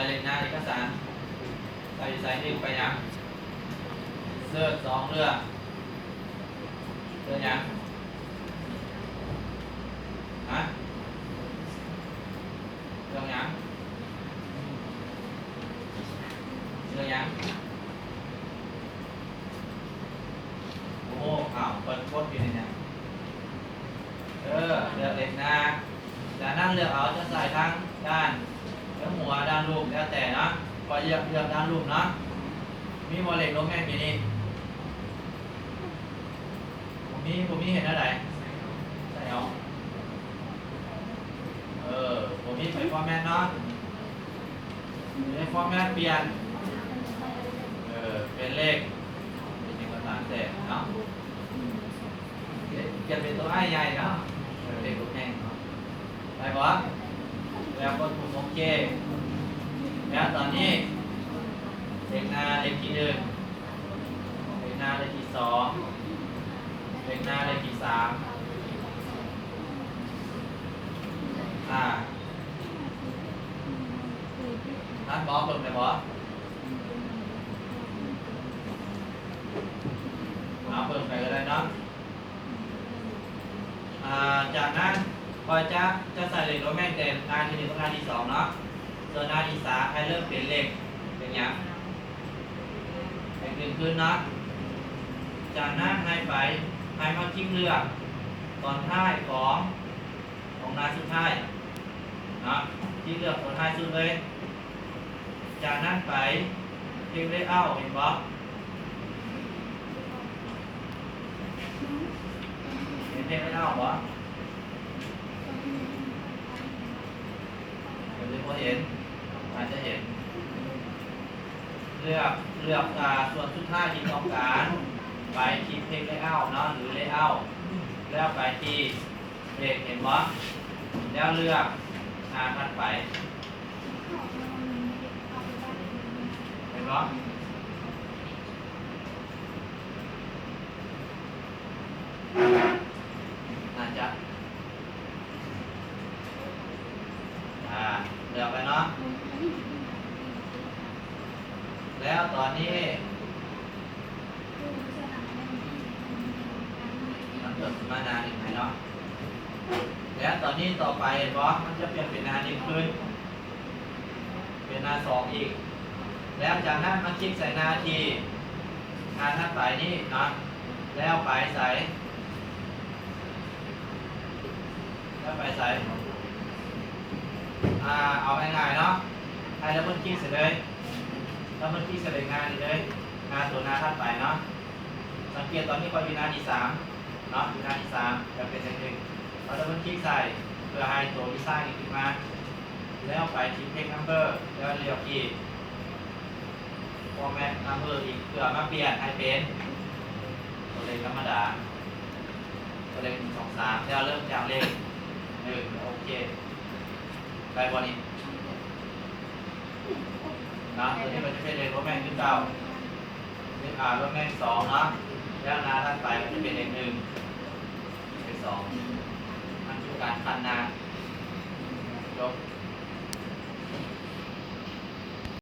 เลขหน้าเอกสารใส่นิ้วไปยังเสื้อสองเรื่องเสื้อยังฮะเรื่องยังเรื่องยังโอ้อ้าวเปิดโคตรอยู่เนี่ยเลือกเลขหน้าจากนั้นเลือกเอาจะใส่ทั้งด้านทั้งหัวด้านรูปแล้วแต่นะพอเลือกด้านรูปนะมีโมเลกุลลงแม่ปีนี้ผมมีเห็นอะไรใช่เหรอผมมีไปฟอร์แมตเนาะในฟอร์แมตเปลี่ยนเป็นเลขเป็นเอกสารแต่เนาะเปลี่ยนเป็นตัวไอ้ใหญ่เนาะเลขตัวแห้งเนาะไปบ่แล้วก็ถูกโอเคแล้วตอนนี้เลขหน้าเลขที่หนึ่งเลขหน้าเลขที่สองเลขหน้าเลขที่สามนั่นบอสเพิ่มเลยบอสเอาเพิ่มไปก็ได้เนาะจากนั้นพอจะใส่เลขโรแมนเต็มงานที่หนึ่งกับงานที่สองเนาะส่วนงานที่สามให้เริ่มเปลี่ยนเลขเป็นยังเลขหนึ่งขึ้นเนาะจากนั้นให้มาคลิกเลือกตอนท้ายของหน้าสุดท้ายนะที่เลือกตอนท้ายสุดเลยจากนั้นไปคลิกเลเยอร์เห็นบ่เห็นเลเยอร์บ่เดี๋ยวพอเห็นอาจจะเห็นเลือกส่วนสุดท้ายที่ต้องการไปที่เพจเลเยอร์เนาะหรือเลเยอร์แล้วไปที่เลขเห็นบ่แล้วเลือกถัดไปเห็นบ่น่าจะเลือกไปเนาะแล้วตอนนี้มันเกิดขึ้นมานานอีกไหมเนาะแล้วตอนนี้ต่อไปเห็นบ่มันจะเปลี่ยนเป็นหน้านี้ขึ้นเป็นหน้าสองอีกแล้วจากนั้นมาคลิกใส่หน้าที่ถัดไปนี่เนาะแล้วไปใส่เอาง่ายๆเนาะให้ดับเบิลคลิกเสร็จเลยดับเบิลคลิกเสร็จงานนี้เลยงานตัวหน้าถัดไปเนาะสังเกตตอนนี้พออยู่หน้าที่สามเนาะอยู่หน้าที่สามจะเป็นอย่างหนึ่งเราดับเบิลคลิกใส่เพื่อให้ตัวลิซ่าขึ้นมาแล้วไปที่เพจนัมเบอร์แล้วเลือกอีกฟอร์แมตนัมเบอร์อีกเพื่อมาเปลี่ยนให้เป็นตัวเลขธรรมดาตัวเลข1 2 3แล้วเริ่มจากเลข1โอเคไปบนนี้นะตัวนี้มันจะเป็นเลขโรแมนขึ้นเก่าเลขโรแมน2เนาะแล้วหน้าถัดไปมันจะเป็นเลข1เลข2มันคือการคันหน้าจบ